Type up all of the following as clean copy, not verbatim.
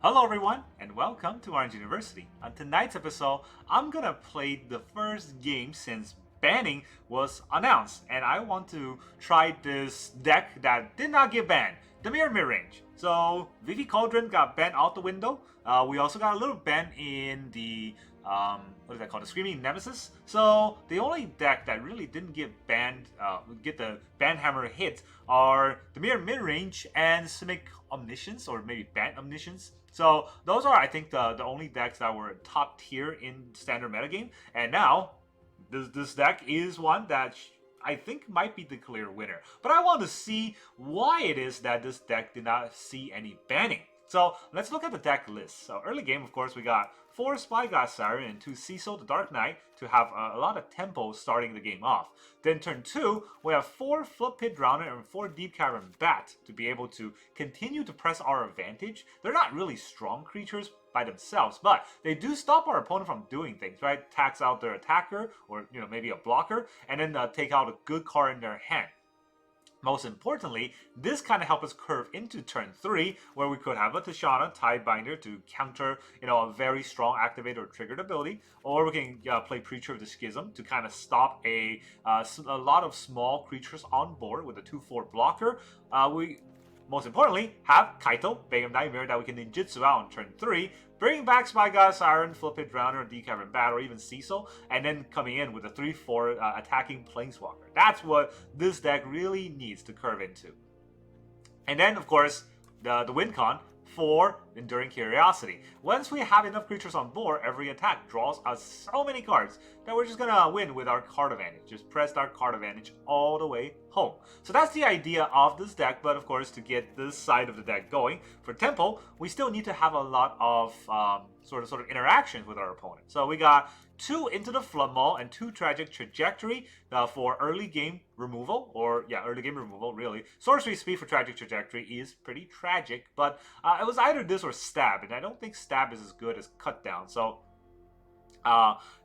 Hello everyone, and welcome to Orange University. On tonight's episode, I'm gonna play the first game since banning was announced, and I want to try this deck that did not get banned, Dimir Midrange. So, Vivi Cauldron got banned out the window. We also got a little ban in the, what is that called, the Screaming Nemesis. So, the only deck that really didn't get banned, get the ban hammer hit are Dimir Midrange and Simic Omniscience, or maybe Ban Omniscience. So those are, I think, the only decks that were top tier in standard metagame. And now, this deck is one that I think might be the clear winner. But I want to see why it is that this deck did not see any banning. So let's look at the deck list. So early game, of course, we got 4 Spyglass Siren and 2 Cecil the Dark Knight to have a lot of tempo starting the game off. Then turn 2, we have 4 Floodpits Drowner and 4 Deep-Cavern Bat to be able to continue to press our advantage. They're not really strong creatures by themselves, but they do stop our opponent from doing things, right? Tax out their attacker or maybe a blocker, and then take out a good card in their hand. Most importantly, this kind of helps us curve into turn 3, where we could have a Tishana Tidebinder to counter, a very strong activated or triggered ability, or we can play Preacher of the Schism to kind of stop a lot of small creatures on board with a 2/4 blocker. We, most importantly, have Kaito, Bane Nightmare, that we can ninjutsu out on turn 3, bringing back Spyglass Siren, Floodpits Drowner, Deep-Cavern Bat, or even Cecil, and then coming in with a 3/4 attacking Planeswalker. That's what this deck really needs to curve into. And then, of course, the win con for Enduring Curiosity. Once we have enough creatures on board, every attack draws us so many cards that we're just gonna win with our card advantage. Just press our card advantage all the way home. So that's the idea of this deck, but of course, to get this side of the deck going, for tempo, we still need to have a lot of sort of interactions with our opponent. So we got 2 Into the Flood Maw and 2 Tragic Trajectory for early game removal, early game removal, really. Sorcery Speed for Tragic Trajectory is pretty tragic, but it was either this or Stab, and I don't think Stab is as good as Cut Down, so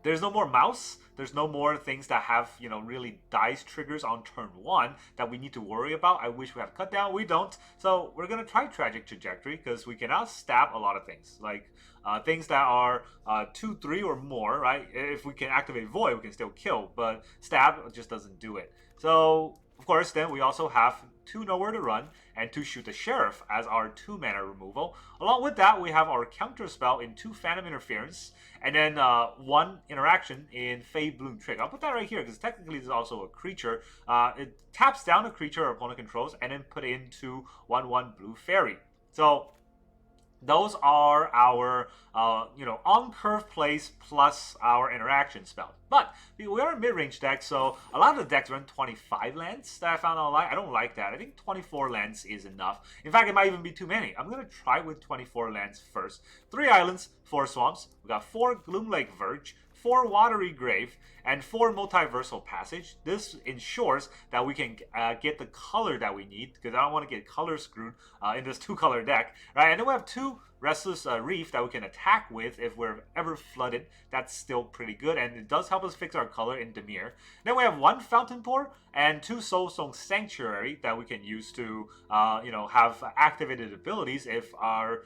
there's no more mouse. There's no more things that have, really dice triggers on turn 1 that we need to worry about. I wish we had Cut Down. We don't. So we're going to try Tragic Trajectory because we can now stab a lot of things. Like things that are 2/3 or more, right? If we can activate Void, we can still kill. But stab just doesn't do it. So, of course, then we also have 2 Nowhere to Run and 2 Shoot the Sheriff as our 2 mana removal. Along with that, we have our counter spell in 2 Phantom Interference, and then 1 interaction in Faebloom Trick. I'll put that right here because technically this is also a creature. It taps down a creature our opponent controls and then put into 1/1 Blue Fairy. So those are our, on-curve plays plus our interaction spell. But we are a mid-range deck, so a lot of the decks run 25 lands that I found online. I don't like that. I think 24 lands is enough. In fact, it might even be too many. I'm going to try with 24 lands first. 3 islands, 4 swamps. We got 4 Gloomlake Verge, 4 Watery Grave, and 4 Multiversal Passage. This ensures that we can get the color that we need, because I don't want to get color screwed in this 2-color deck, right? And then we have 2 Restless Reef that we can attack with if we're ever flooded. That's still pretty good, and it does help us fix our color in Dimir. Then we have 1 Fountainport and 2 Soulstone Sanctuary that we can use to, have activated abilities if our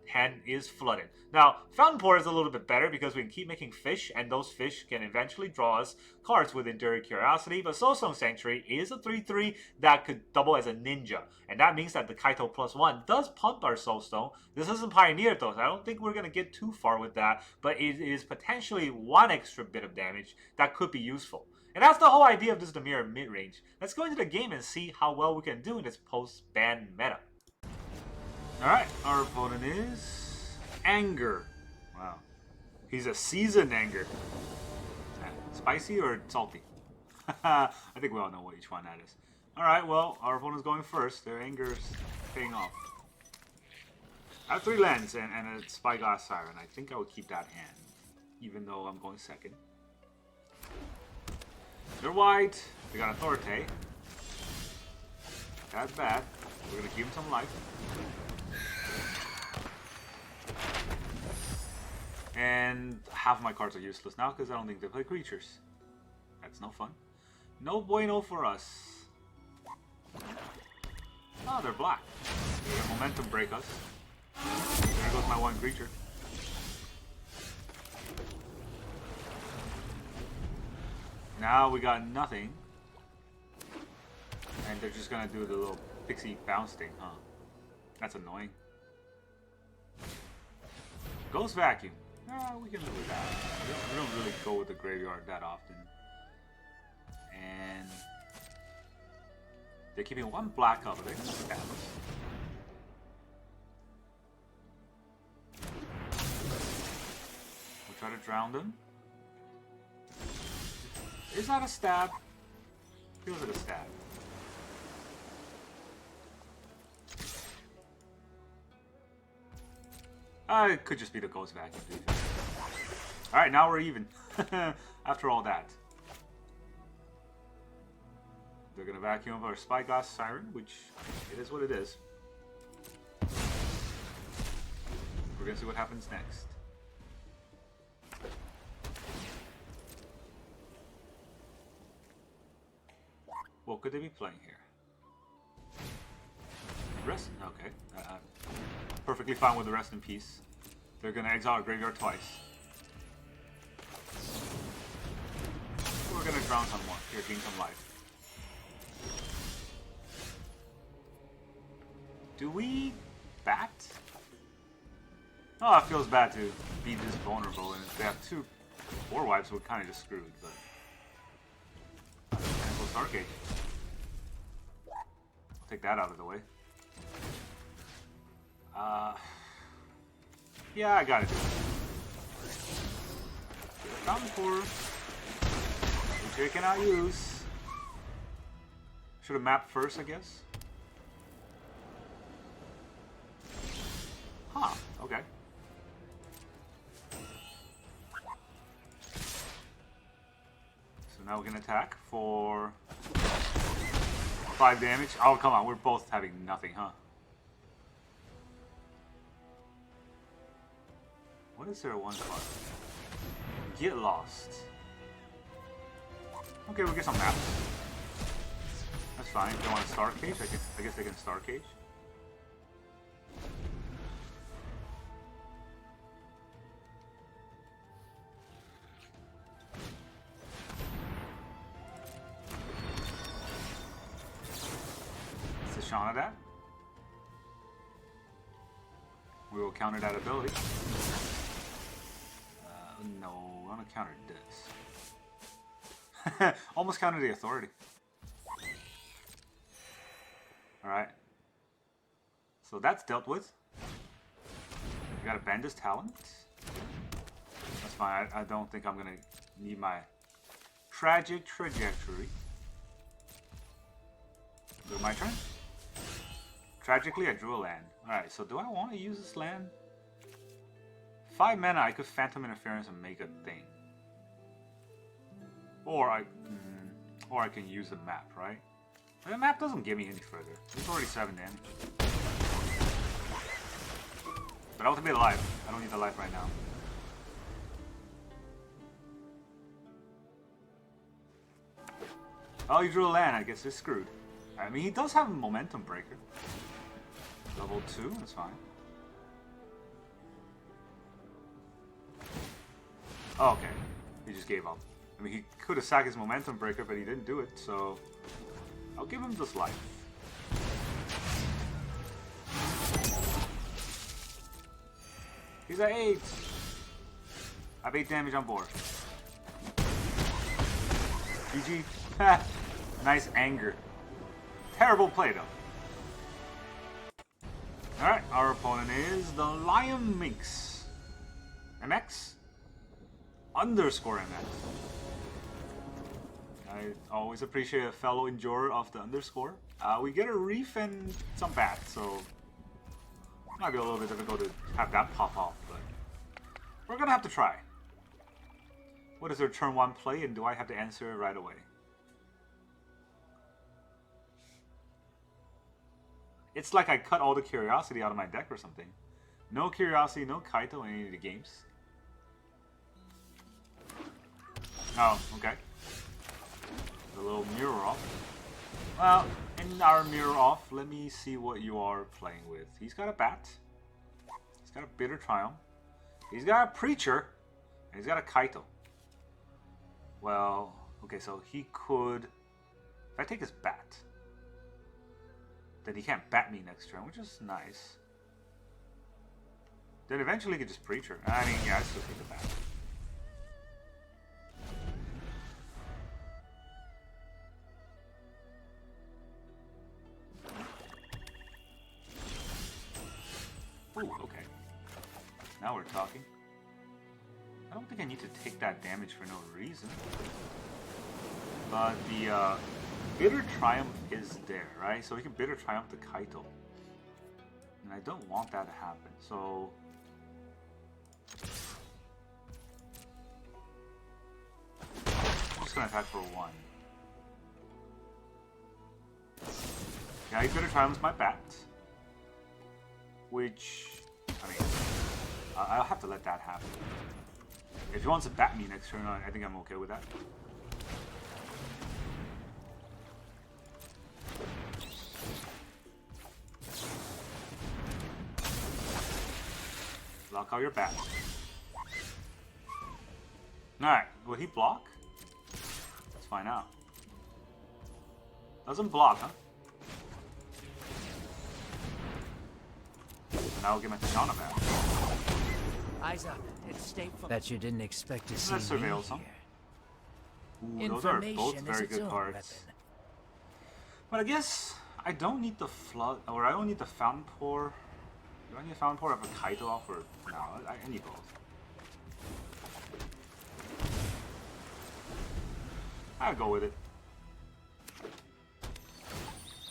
hand is flooded. Now, Fountainport is a little bit better because we can keep making fish, and those fish can eventually draw us cards with Enduring Curiosity, but Soulstone Sanctuary is a 3/3 that could double as a ninja, and that means that the Kaito +1 does pump our Soulstone. This isn't Pioneer though, so I don't think we're going to get too far with that, but it is potentially 1 extra bit of damage that could be useful. And that's the whole idea of this Dimir mid-range. Let's go into the game and see how well we can do in this post-ban meta. Alright, our opponent is Anger. Wow. He's a seasoned Anger. Spicy or salty? I think we all know which one that is. Alright, well, our opponent's going first. Their Anger's paying off. I have 3 lands and a Spyglass Siren. I think I would keep that hand, even though I'm going second. They're white. We got Authority. That's bad. We're going to give him some life. And half my cards are useless now because I don't think they play creatures. That's no fun. No bueno for us. Oh, they're black. They're gonna momentum break us. There goes my one creature. Now we got nothing. And they're just gonna do the little pixie bounce thing, huh? That's annoying. Ghost Vacuum. We can live with that. We don't really go with the graveyard that often. And they're keeping one black up, but they're gonna stab us. We'll try to drown them. Is that a stab? Feels like a stab. It could just be the Ghost Vacuum, dude. Alright, now we're even. After all that. They're gonna vacuum up our Spyglass Siren, which it is what it is. We're gonna see what happens next. What could they be playing here? Rest? Okay. Perfectly fine with the rest in peace. They're gonna exile our graveyard twice. We're gonna drown someone. Here, gain some life. Do we bat? Oh, it feels bad to be this vulnerable, and if they have 2 4 wipes, we're kind of just screwed, but... Cancel Stargate. I'll take that out of the way. Yeah, I gotta do it. Fountainport. Which I cannot use. Should have mapped first, I guess. Huh, okay. So now we can attack for 5 damage. Oh, come on, we're both having nothing, huh? What is their one card? Get lost. Okay, we'll get some maps. That's fine. If they want a Star Cage, I guess they can Star Cage. It's a Shauna that. We will counter that ability. No, I'm gonna counter this. Almost counter the authority. Alright. So that's dealt with. I gotta bend this talent. That's fine. I don't think I'm gonna need my tragic trajectory. Is it my turn? Tragically, I drew a land. Alright, so do I want to use this land? 5 mana, I could Phantom Interference and make a thing. Or I can use the map, right? The map doesn't get me any further. It's already 7 damage. But I'll take the life. I don't need the life right now. Oh, you drew a land. I guess it's screwed. I mean, he does have a Momentum Breaker. Level 2, that's fine. Oh, okay. He just gave up. I mean, he could have sacked his Momentum Breaker, but he didn't do it, so... I'll give him this life. He's at 8! I have 8 damage on board. GG. Nice anger. Terrible play, though. Alright, our opponent is the Lion Minx. MX? Underscore MX. I always appreciate a fellow enjoyer of the underscore. We get a reef and some bat, so it might be a little bit difficult to have that pop off, but we're gonna have to try. What is their turn 1 play, and do I have to answer it right away? It's like I cut all the curiosity out of my deck or something. No curiosity, no Kaito in any of the games. Oh, okay. A little mirror off. Well, in our mirror off, let me see what you are playing with. He's got a bat. He's got a Bitter Triumph. He's got a Preacher. And he's got a Kaito. Well, okay, so he could... If I take his Bat, then he can't bat me next turn, which is nice. Then eventually he could just Preacher. I mean, yeah, I still take the Bat. Ooh, okay. Now we're talking. I don't think I need to take that damage for no reason. But the Bitter Triumph is there, right? So we can Bitter Triumph the Kaito. And I don't want that to happen, so... I'm just gonna attack for 1. Yeah, he Bitter Triumphs my Bat. Which, I mean, I'll have to let that happen. If he wants to bat me next turn, I think I'm okay with that. Block out your bat. Alright, will he block? Let's find out. Doesn't block, huh? Now I'll get my Tashana back. Eyes up. It's stateful. Bet you didn't expect to see Let's surveil some. Ooh, those are both very good cards. But I guess I don't need the Flood, or I don't need the Fountainport. Do I need a Fountainport of a Kaito off, or no? I need both. I'll go with it.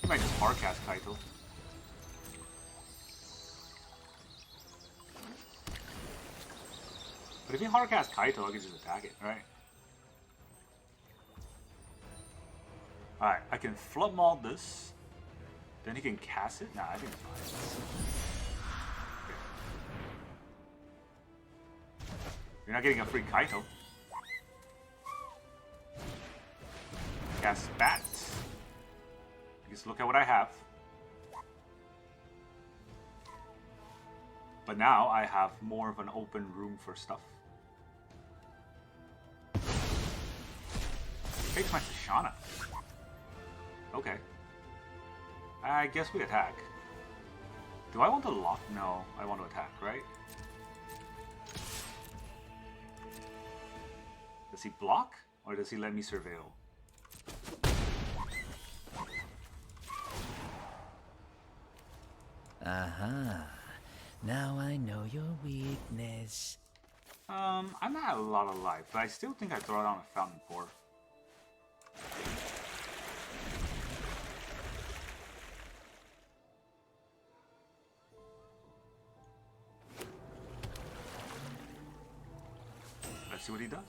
I might just hardcast Kaito. But if he hardcast Kaito, I can just attack it, right? Alright, I can Flood Maw this. Then he can cast it? Nah, I think it's fine. Okay. You're not getting a free Kaito. Cast Bat. Just look at what I have. But now I have more of an open room for stuff. Takes my Tashana. Okay. I guess we attack. Do I want to lock? No, I want to attack, right? Does he block? Or does he let me surveil? Aha. Now I know your weakness. I'm not a lot of life, but I still think I throw down a Fountainport. Let's see what he does.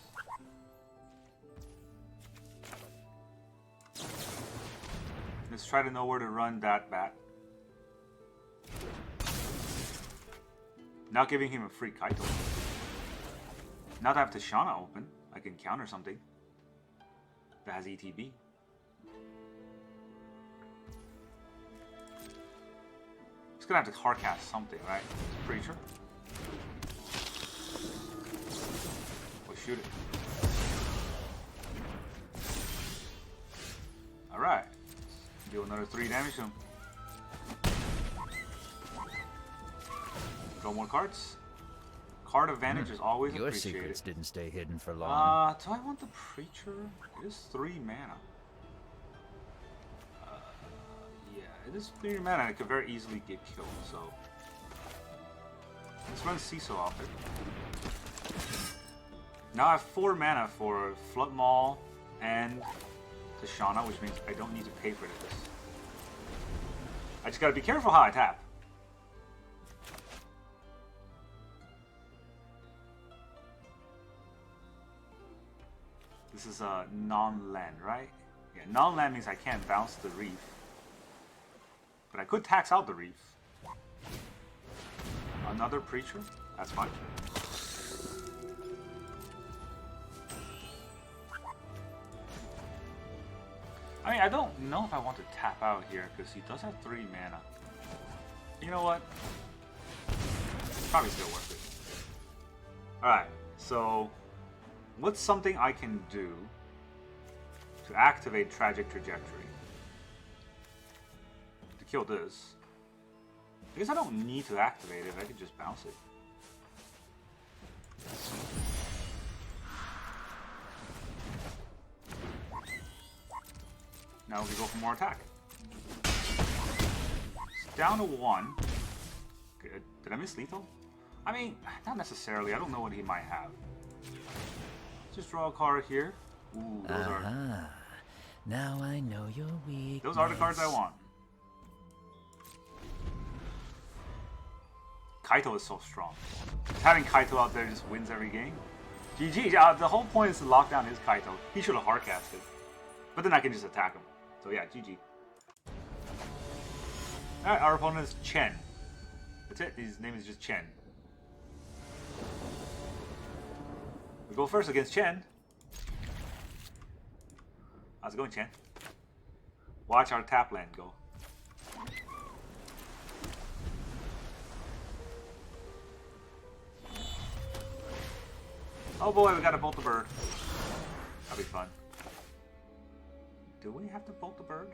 Let's try to know where to run that bat. Not giving him a free Kaito. Now that I have Tashana open, I can counter something that has ETB. Just gonna have to hardcast something, right? Preacher. We'll shoot it. Alright. Do another 3 damage to him. Draw more cards. Card advantage is always your appreciated. Your secrets didn't stay hidden for long. Do I want the Preacher? It is 3 mana. Yeah, it is 3 mana. It could very easily get killed, so... Let's run Cecil off it. Now I have 4 mana for Flood Maw and Tashana, which means I don't need to pay for this. I just gotta be careful how I tap. This is a non-land, right? Yeah, non-land means I can't bounce the Reef. But I could tax out the Reef. Another Preacher? That's fine. I mean, I don't know if I want to tap out here, because he does have 3 mana. You know what? Probably still worth it. Alright, so what's something I can do to activate Tragic Trajectory? To kill this. I guess I don't need to activate it, I can just bounce it. Now we go for more attack. It's down to 1. Good. Did I miss lethal? I mean, not necessarily. I don't know what he might have. Just draw a card here. Ooh, those are... Now I know you're weak. Those are the cards I want. Kaito is so strong. Just having Kaito out there just wins every game. GG. The whole point is to lock down his Kaito. He should have hardcasted. But then I can just attack him. So yeah, GG. Alright, our opponent is Chen. That's it. His name is just Chen. We go first against Chen. How's it going, Chen? Watch our tap land go. Oh boy, we gotta bolt the bird. That'll be fun. Do we have to bolt the bird?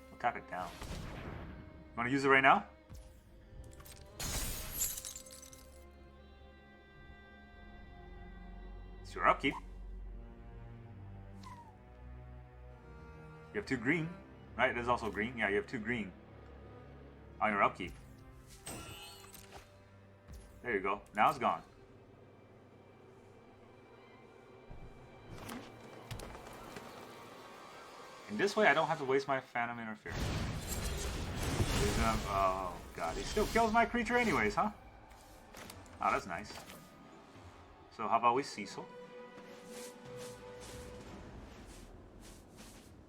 We'll tap it down. You wanna use it right now? It's your upkeep. You have 2 green, right? There's also green. Yeah, you have 2 green on your upkeep. There you go. Now it's gone. And this way I don't have to waste my Phantom Interference. Oh god, he still kills my creature anyways, huh? Oh, that's nice. So how about we Cecil?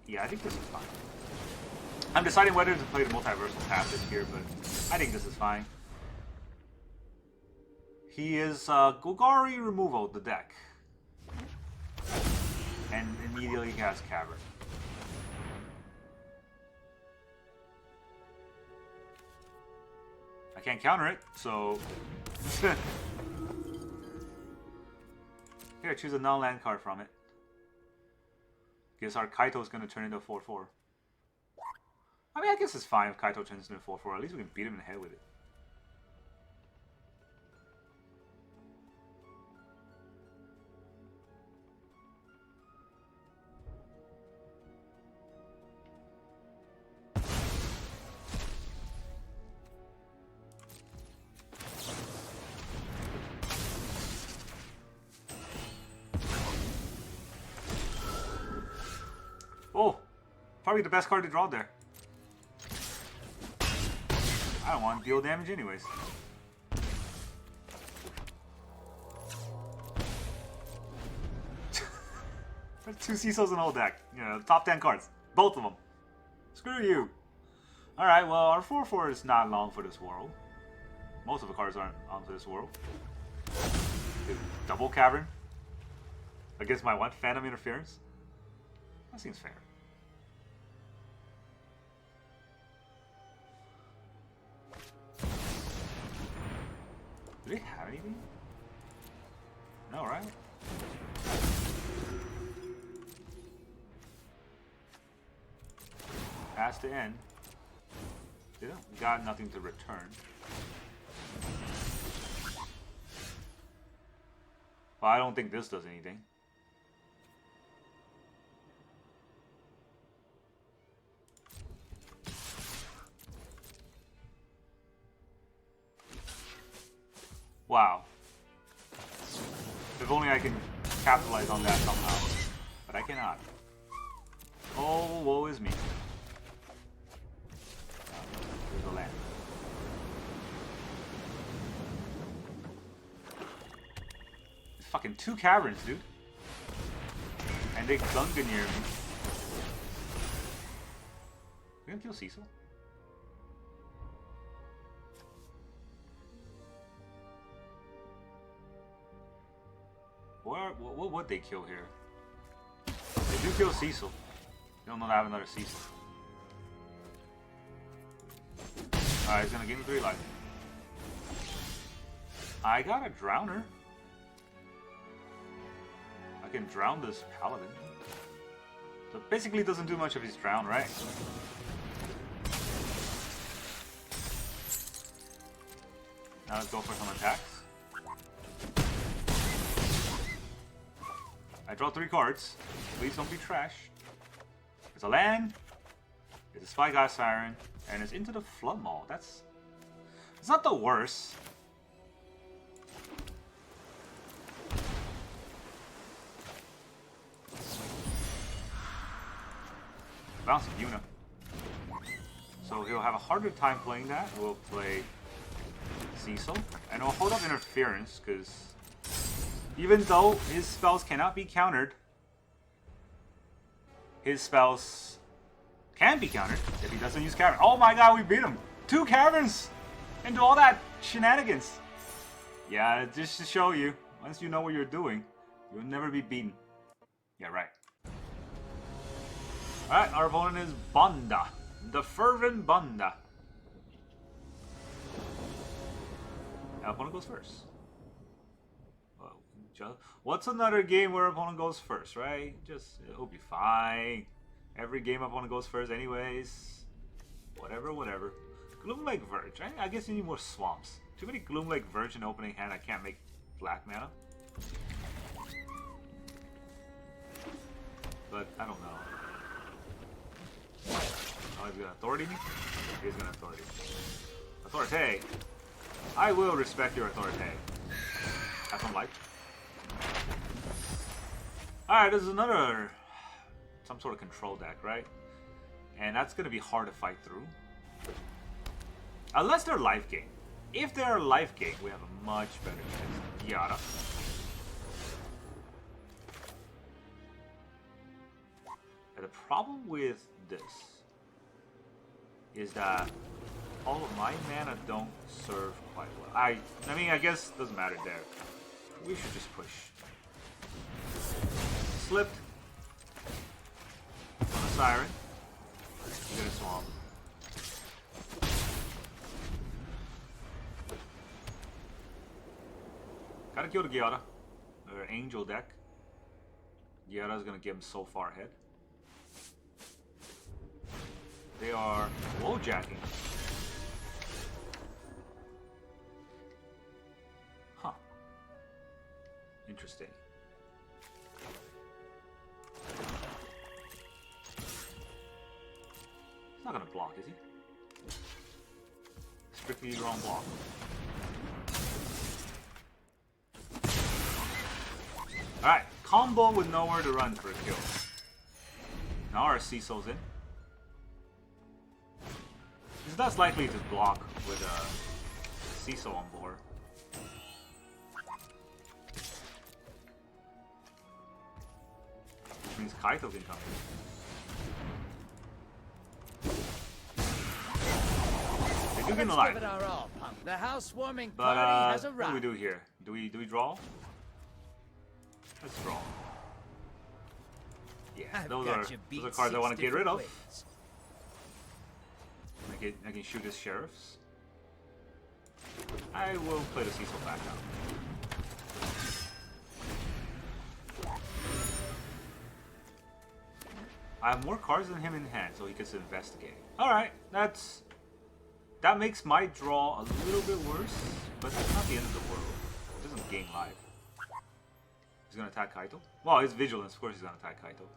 Yeah, I think this is fine. I'm deciding whether to play the Multiversal Passage here, but I think this is fine. He is Golgari removal the deck. And immediately he has Cavern. I can't counter it, so... Here, choose a non-land card from it. Guess our Kaito is going to turn into a 4-4. I mean, I guess it's fine if Kaito turns into a 4-4. At least we can beat him in the head with it. Oh, probably the best card to draw there. I don't want to deal damage anyways. There's 2 Cecils in the whole deck. You know, top 10 cards. Both of them. Screw you. Alright, well, our 4-4 is not long for this world. Most of the cards aren't on for this world. Dude, double Cavern against my what? Phantom Interference? That seems fair. Do they have anything? No, right? Past the end. They don't got nothing to return. Well, I don't think this does anything. Wow. If only I can capitalize on that somehow. But I cannot. Oh, woe is me. There's the land. It's fucking 2 caverns, dude. And they Gunga near me. We gonna kill Cecil? What would they kill here? They do kill Cecil. They don't know to have another Cecil. Alright, he's gonna give me 3 life. I got a Drowner. I can drown this Paladin. So basically it doesn't do much if he's drowned, right? Now let's go for some attacks. I draw 3 cards. Please don't be trash. It's a land. It's a Spy Guy Siren. And it's Into the Flood Maw. It's not the worst. Bounce Yuna. So he'll have a harder time playing that. We'll play Cecil. And we'll hold up Interference, because even though his spells cannot be countered, his spells can be countered if he doesn't use Cavern. Oh my god, we beat him! 2 Caverns! Into all that shenanigans! Yeah, just to show you, once you know what you're doing, you'll never be beaten. Yeah, right. Alright, our opponent is Banda. The Fervent Banda. Our opponent goes first. Well, what's another game where opponent goes first, right? It'll be fine. Every game opponent goes first anyways. Whatever. Gloomlake Verge. I guess you need more swamps. Too many Gloomlake Verge in the opening hand. I can't make black mana. But I don't know. Oh, he's gonna authority me? He's gonna authority me. Authority! I will respect your authority. Have some life. Alright, this is another... some sort of control deck, right? And that's gonna be hard to fight through. Unless they're life gain. If they're life gain, we have a much better chance. Yada. And the problem with this is that all of my mana don't serve quite well. I mean, I guess it doesn't matter there. We should just push. Slipped. On a Siren. You get a Swamp. Gotta kill the Giada. Or Angel deck. Giada's gonna get him so far ahead. They are wojacking. Huh. Interesting. He's not gonna block, is he? Strictly wrong block. Alright, combo with nowhere to run for a kill. Now our Cecil's in. He's less likely to block with Cecil on board. Which means Kaito can come in. They do get alive. The housewarming But party has what do we do here? Do we draw? Let's draw. Yeah, those are cards I want to get rid of. I can shoot his sheriffs. I will play the Cecil back out. I have more cards than him in hand, so he gets to investigate. Alright, that makes my draw a little bit worse, but that's not the end of the world. It doesn't gain life. He's gonna attack Kaito? Well, his vigilance, of course he's gonna attack Kaito.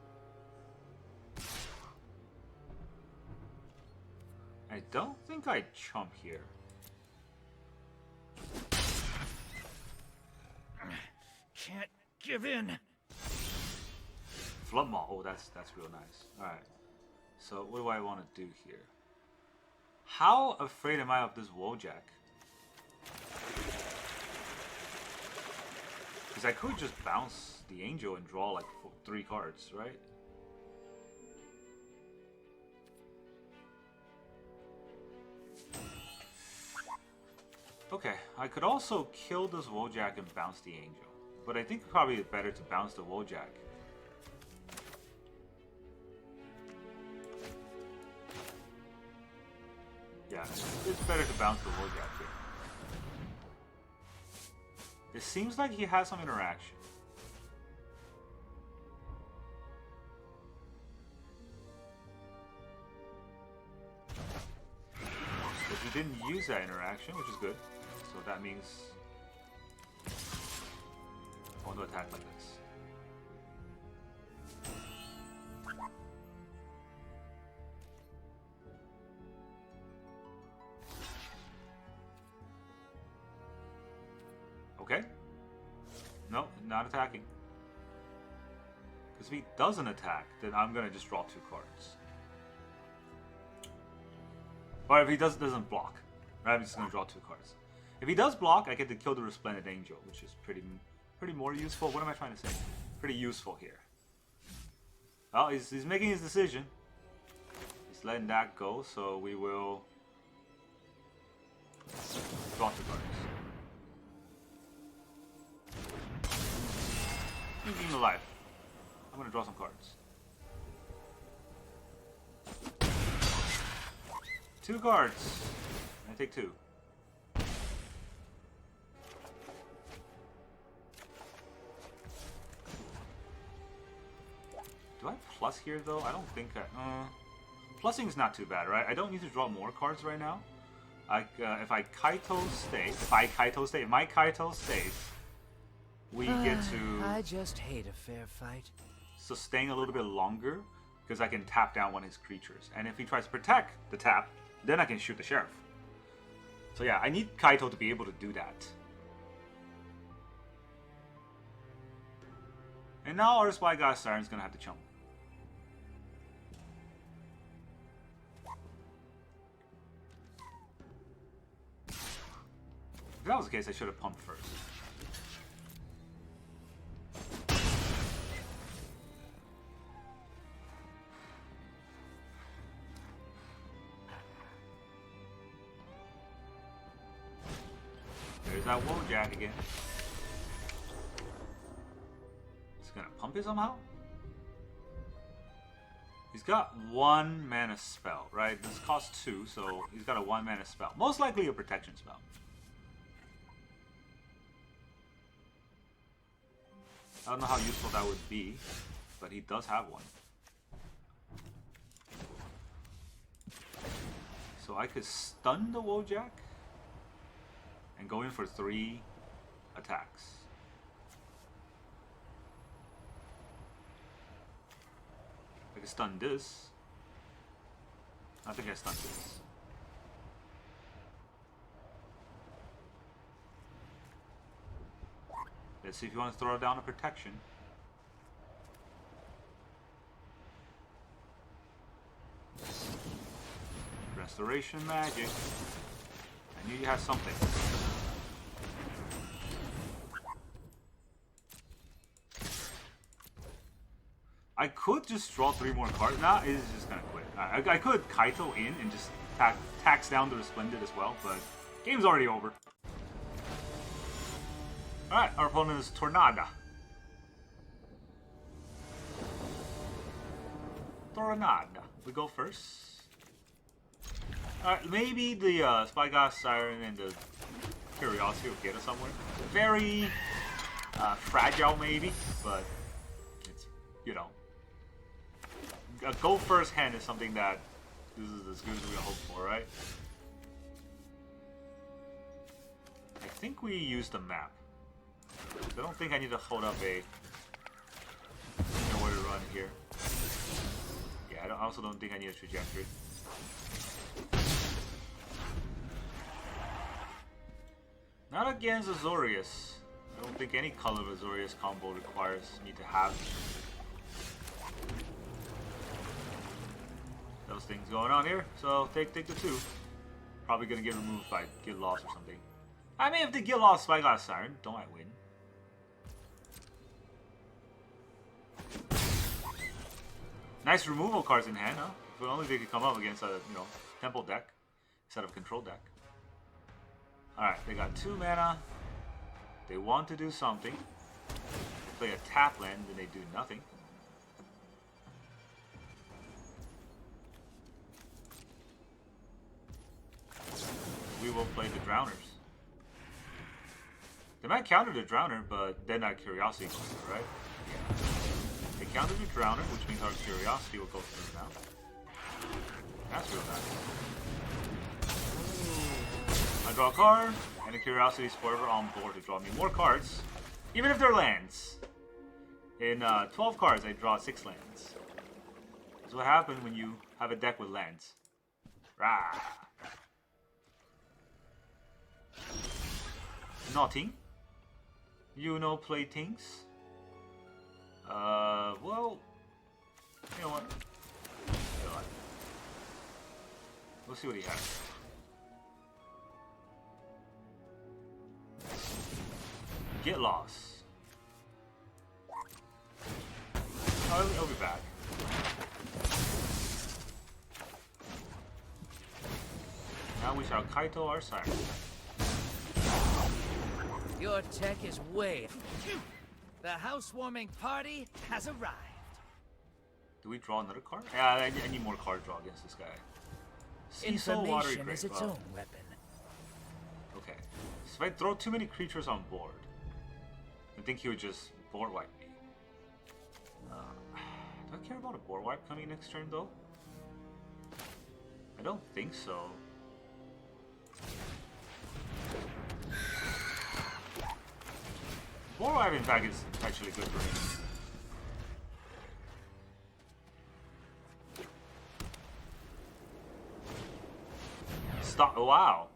I don't think I chump here. Can't give in. Flood Maw. Oh, that's real nice. Alright. So what do I want to do here? How afraid am I of this Wojak? Because I could just bounce the Angel and draw like 3 cards, right? Okay, I could also kill this Wojak and bounce the Angel. But I think probably it's better to bounce the Wojak. Yeah, it's better to bounce the Wojak here. It seems like he has some interaction. But he didn't use that interaction, which is good. So that means I want to attack like this. Okay. No, not attacking. Because if he doesn't attack, then I'm gonna just draw 2 cards. Or if he doesn't block, right, I'm just gonna draw 2 cards. If he does block, I get to kill the Resplendent Angel, which is pretty more useful. What am I trying to say? Pretty useful here. Well, he's making his decision. He's letting that go, so we will draw 2 cards. Keep him alive. I'm gonna draw some cards. 2 cards. I take 2. Do I plus here though? I don't think plussing is not too bad, right? I don't need to draw more cards right now. If my Kaito stays, we get to I just hate a fair fight. Sustain a little bit longer because I can tap down one of his creatures. And if he tries to protect the tap, then I can shoot the Sheriff. So yeah, I need Kaito to be able to do that. And now our Spy God Siren's gonna have to chump. If that was the case, I should have pumped first. There's that Wojak again. He's gonna pump it somehow? He's got 1 mana spell, right? This costs 2, so he's got a 1 mana spell. Most likely a protection spell. I don't know how useful that would be, but he does have one. So I could stun the Wojak and go in for 3 attacks. I could stun this. I think I stunned this. Let's see if you want to throw down a protection. Restoration magic. I knew you had something. I could just draw 3 more cards. Nah, it's just gonna quit. I could Kaito in and just tax down the Resplendent as well, but game's already over. Alright, our opponent is Tornada. We go first. Alright, maybe the Spy God Siren and the Curiosity will get us somewhere. Very fragile maybe, but it's, you know. A go first hand is something that this is as good as we hope for, right? I think we use the map. I don't think I need to hold up a nowhere to run here. Yeah, I also don't think I need a trajectory. Not against Azorius. I don't think any color of Azorius combo requires me to have those things going on here. So take the 2. Probably gonna get removed by get lost or something. I mean, if they get lost Spy God Siren, don't I win? Nice removal cards in hand, huh? If only they could come up against a, you know, temple deck instead of control deck. Alright, they got 2 mana. They want to do something. Play a tap land, then they do nothing. We will play the Drowners. They might counter the Drowner, but then our Curiosity goes through, right? Yeah. They counter the Drowner, which means our Curiosity will go through now. That's real nice. I draw a card, and the Curiosity is forever on board to draw me more cards, even if they're lands. In 12 cards, I draw 6 lands. That's what happens when you have a deck with lands. Rah! Nothing. You know play things. Well, you know what? We'll see what he has. Get lost. I'll be back. Now we shall Kaito our sire. Your tech is way. The housewarming party has arrived. Do we draw another card? Yeah, I need more card draw against this guy. Cecil, Watery Information is its own weapon. Okay. So if I throw too many creatures on board, I think he would just board wipe me. Do I care about a board wipe coming next turn though? I don't think so. Board wipe in fact is actually good for me. Stop! Oh, wow.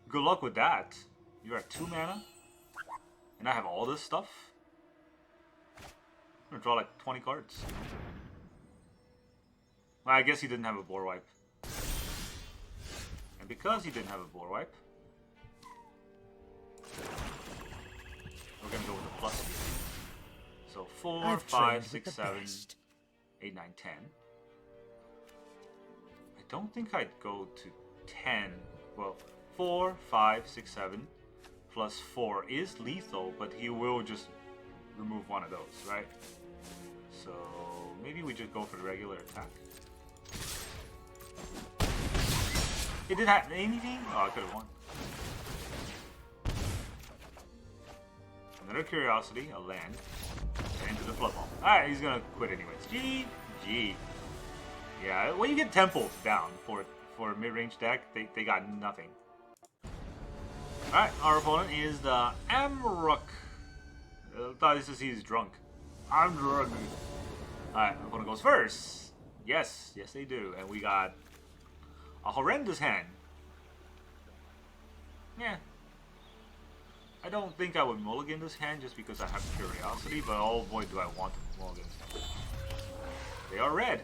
Good luck with that. You're at 2 mana, and I have all this stuff. I'm gonna draw like 20 cards. Well, I guess he didn't have a board wipe, and because he didn't have a board wipe, we're gonna go with a plus here. So 4, 5, 6, 7, 8, 9, 10. I don't think I'd go to 10. Well, 4, 5, 6, 7 plus 4 is lethal, but he will just remove one of those, right? So maybe we just go for the regular attack. It didn't have anything? Oh, I could have won. Another Curiosity, a land, and Into the Flood Maw. Alright, he's gonna quit anyways. GG. Yeah, when you get temples down for a mid-range deck, they got nothing. Alright, our opponent is the Amrook. I thought this is he's drunk. I'm drunk. Alright, opponent goes first. Yes, they do. And we got a horrendous hand. Yeah. I don't think I would mulligan this hand just because I have Curiosity, but oh boy do I want to mulligan this hand. They are red.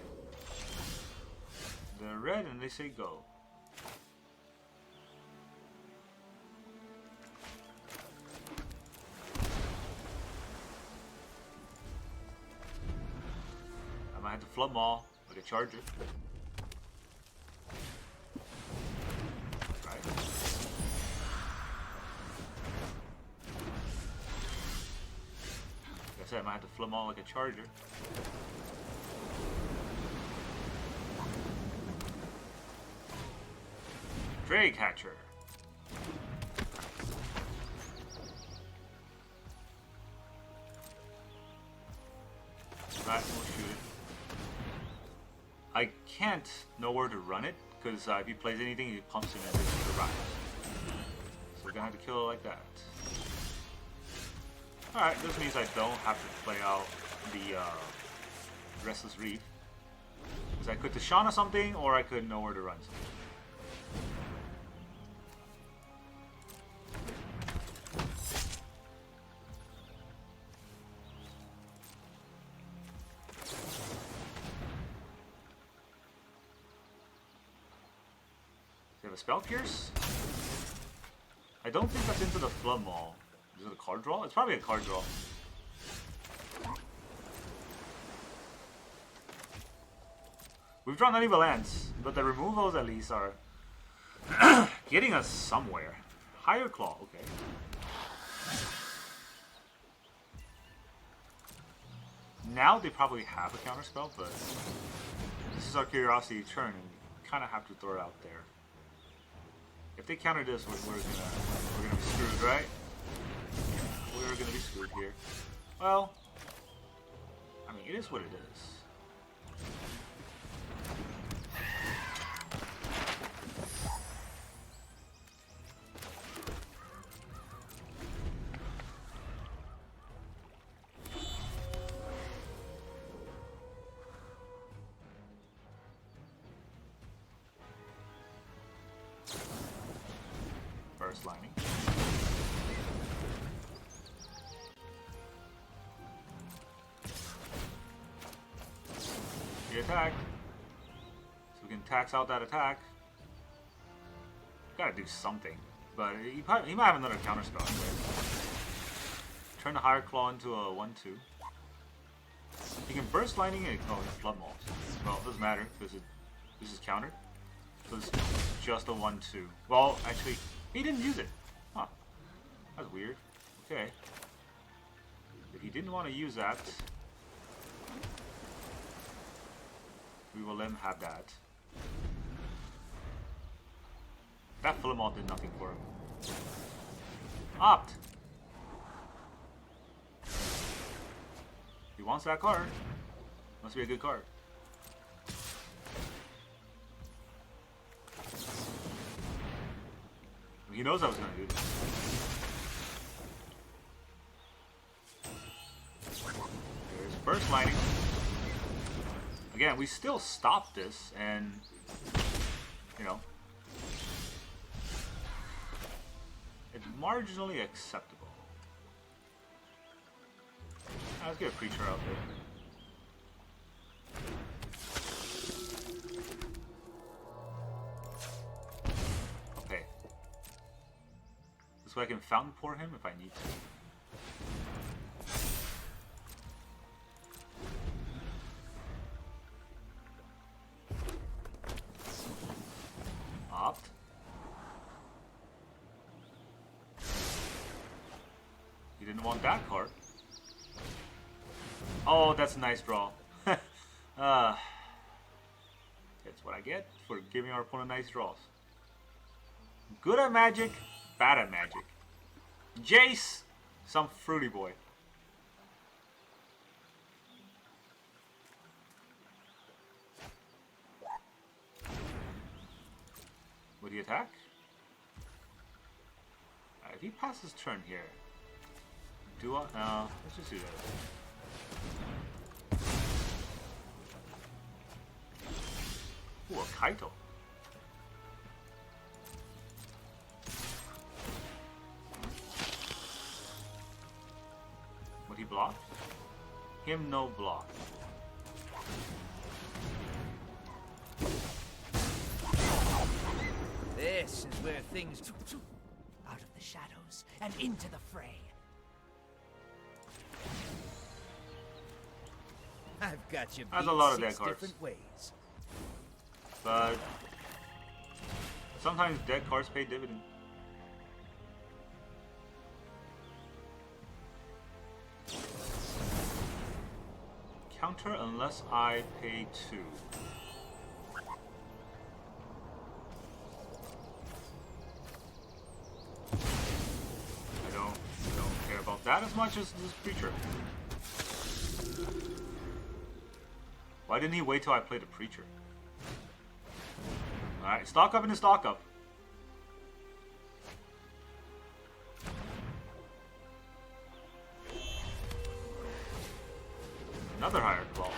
They're red and they say go. I might have to Flood Maw like a charger. Right. Like I said, I might have to Flood Maw like a charger. Drake Hatcher. Right, we'll shoot it. I can't know where to run it, because if he plays anything, he pumps him into the rise. So we're gonna have to kill it like that. Alright, this means I don't have to play out the Restless Reef. Because I could Tashana something, or I could know where to run something. A Spell Pierce? I don't think that's Into the Flood Maw. Is it a card draw? It's probably a card draw. We've drawn uneven lands, but the removals at least are getting us somewhere. Higher Claw, okay. Now they probably have a counterspell, but this is our curiosity turn, and we kind of have to throw it out there. If they counter this, we're gonna be screwed, right? Yeah, we're gonna be screwed here. Well, I mean, it is what it is. First lining. He attacked. So we can tax out that attack. Gotta do something. But he might have another counterspell. Turn the Higher Claw into a 1-2. He can burst lightning and oh, it's Flood Maw. Well, it doesn't matter because this is countered. So it's just a 1-2. Well, actually, he didn't use it. Huh. That's weird. Okay. If he didn't want to use that, we will let him have that. That Flood Maw did nothing for him. Opt! He wants that card. Must be a good card. He knows I was going to do this. There's Burst Lightning. Again, we still stopped this, and, you know, it's marginally acceptable. Let's get a Preacher out there. So I can Fountainport him if I need to. Opt. He didn't want that card. Oh, that's a nice draw. That's what I get for giving our opponent nice draws. Good at Magic. Bad at Magic. Jace, some fruity boy. Would he attack? If he passes turn here, do I? No, let's just do that. Ooh, a Kaito. Would he block? Him no block. This is where things out of the shadows and into the fray. I've got you That's a lot of beat dead 6 cards. different ways. But sometimes dead cards pay dividend. Counter unless I pay 2. I don't care about that as much as this Preacher. Why didn't he wait till I played a Preacher? Alright, stock up into stock up. Another Higher Claw.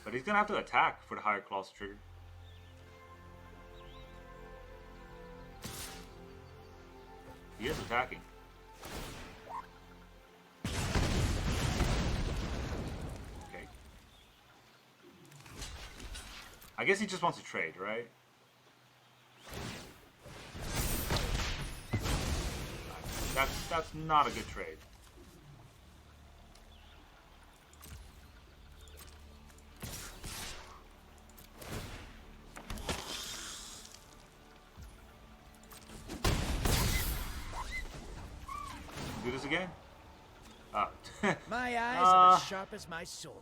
But he's gonna have to attack for the Higher Claws to trigger. He is attacking. Okay. I guess he just wants to trade, right? That's not a good trade. Do this again? Ah, My eyes are as sharp as my sword.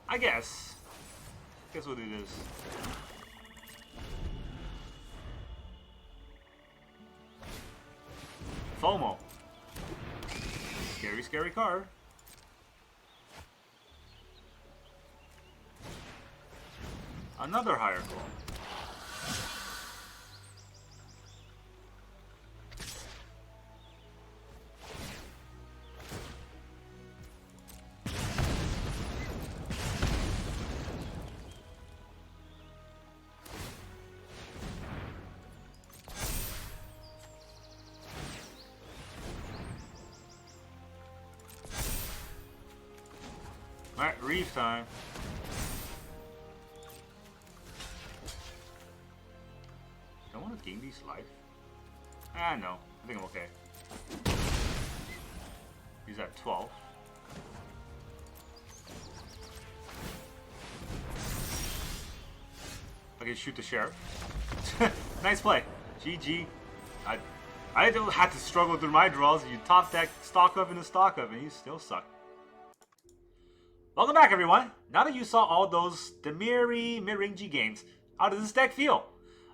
I guess. Guess what it is. FOMO. Scary, scary card. Another higher claw. Alright, reef time. Do I want to gain these life? Ah, no. I think I'm okay. He's at 12. I can shoot the sheriff. Nice play. GG. I don't have to struggle through my draws. You top deck stock up and a stock up, and you still suck. Welcome back, everyone. Now that you saw all those Dimir Midrange games, how does this deck feel?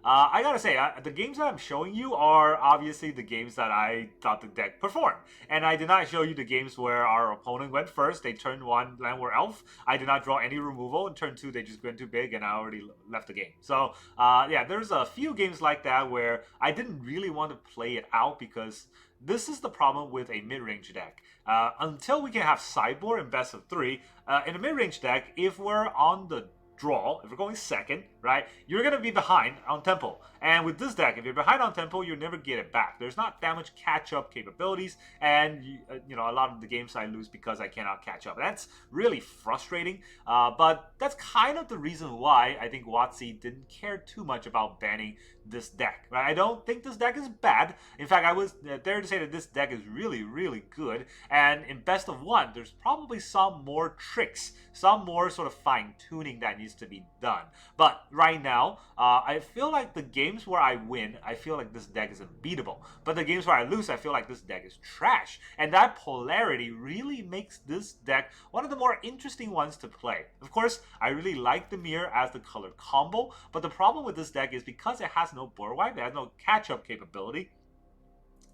I gotta say, the games that I'm showing you are obviously the games that I thought the deck performed. And I did not show you the games where our opponent went first, they turned 1 Land War Elf. I did not draw any removal. In turn 2, they just went too big and I already left the game. So, yeah, there's a few games like that where I didn't really want to play it out because this is the problem with a mid-range deck. Until we can have sideboard and best of 3, in a mid-range deck, if we're on the draw, if we're going second, right, you're going to be behind on tempo. And with this deck, if you're behind on tempo, you'll never get it back. There's not that much catch-up capabilities, and you know, a lot of the games I lose because I cannot catch up. That's really frustrating, but that's kind of the reason why I think WotC didn't care too much about banning this deck. Right? I don't think this deck is bad. In fact, I was there to say that this deck is really, really good, and in best of 1, there's probably some more tricks, some more sort of fine-tuning that needs to be done. But right now, I feel like the games where I win, I feel like this deck is unbeatable. But the games where I lose, I feel like this deck is trash. And that polarity really makes this deck one of the more interesting ones to play. Of course, I really like Dimir as the color combo, but the problem with this deck is because it has no board wipe, it has no catch-up capability.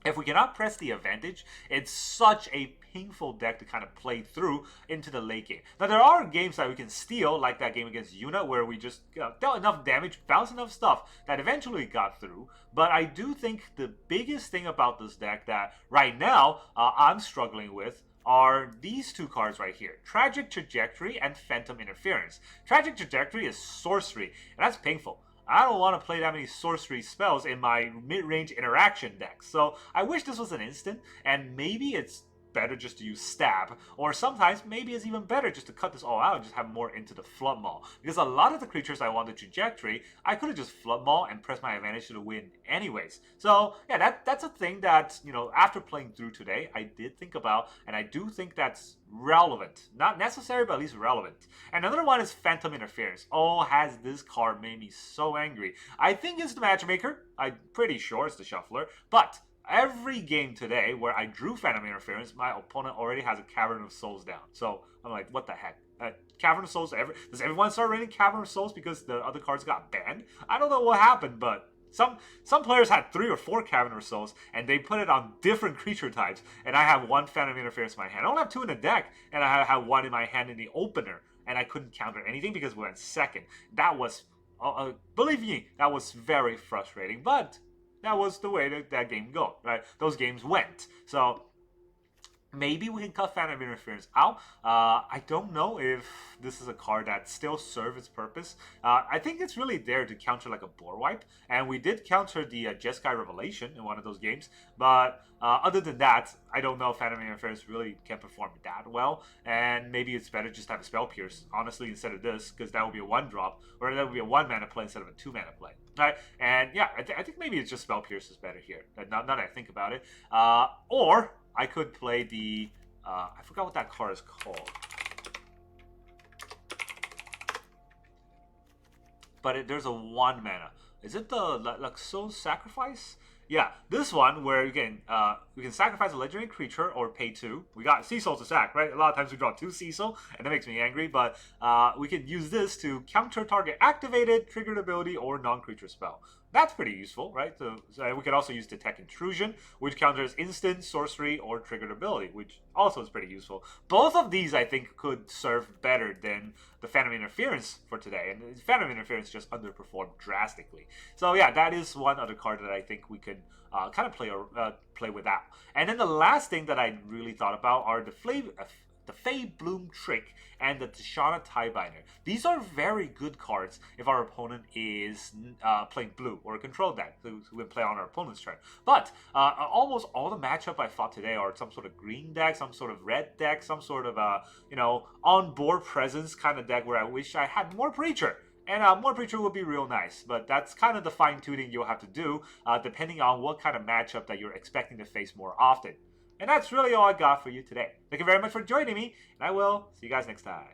If we cannot press the advantage, it's such a painful deck to kind of play through into the late game. Now, there are games that we can steal, like that game against Yuna, where we just dealt enough damage, bounced enough stuff that eventually got through. But I do think the biggest thing about this deck that right now I'm struggling with are these two cards right here, Tragic Trajectory and Phantom Interference. Tragic Trajectory is sorcery, and that's painful. I don't want to play that many sorcery spells in my mid-range interaction deck. So I wish this was an instant, and maybe it's better just to use stab, or sometimes maybe it's even better just to cut this all out and just have more Into the Flood Maw. Because a lot of the creatures I want the trajectory, I could have just Flood Maw and press my advantage to the win anyways. So yeah, that's a thing that, you know, after playing through today, I did think about, and I do think that's relevant. Not necessary, but at least relevant. And another one is Phantom Interference. Oh, has this card made me so angry. I think it's the Matchmaker. I'm pretty sure it's the Shuffler, but every game today where I drew Phantom Interference, my opponent already has a Cavern of Souls down. So I'm like, what the heck? Cavern of Souls, does everyone start raining Cavern of Souls because the other cards got banned? I don't know what happened, but some players had 3 or 4 Cavern of Souls, and they put it on different creature types, and I have 1 Phantom Interference in my hand. I only have 2 in the deck, and I have 1 in my hand in the opener, and I couldn't counter anything because we went second. That was, believe me, that was very frustrating, but that was the way that game go, right? Those games went. So maybe we can cut Phantom Interference out. I don't know if this is a card that still serves its purpose. I think it's really there to counter like a board wipe. And we did counter the Jeskai Revelation in one of those games. But other than that, I don't know if Phantom Interference really can perform that well. And maybe it's better just to have a Spell Pierce, honestly, instead of this. Because that would be a 1-drop. Or that would be a 1-mana play instead of a 2-mana play. Right? And yeah, I think maybe it's just Spell Pierce is better here. Now that I think about it. Or I could play the, I forgot what that card is called. But there's a 1-mana. Is it the Luxo's Sacrifice? Yeah, this one where you can sacrifice a legendary creature or pay 2. We got Cecil to sack, right? A lot of times we draw 2 Cecil, and that makes me angry. But we can use this to counter target activated, triggered ability, or non-creature spell. That's pretty useful, right? So we can also use Detect Intrusion, which counters instant, sorcery, or triggered ability, which also is pretty useful. Both of these, I think, could serve better than the Phantom Interference for today, and Phantom Interference just underperformed drastically. So yeah, that is one other card that I think we could kind of play with that. And then the last thing that I really thought about are the Faebloom Trick and the Tishana Tiebinder. These are very good cards if our opponent is playing blue or a control deck, who can play on our opponent's turn. But almost all the matchup I fought today are some sort of green deck, some sort of red deck, some sort of on-board presence kind of deck where I wish I had more Preacher. And more Preacher would be real nice, but that's kind of the fine-tuning you'll have to do depending on what kind of matchup that you're expecting to face more often. And that's really all I got for you today. Thank you very much for joining me, and I will see you guys next time.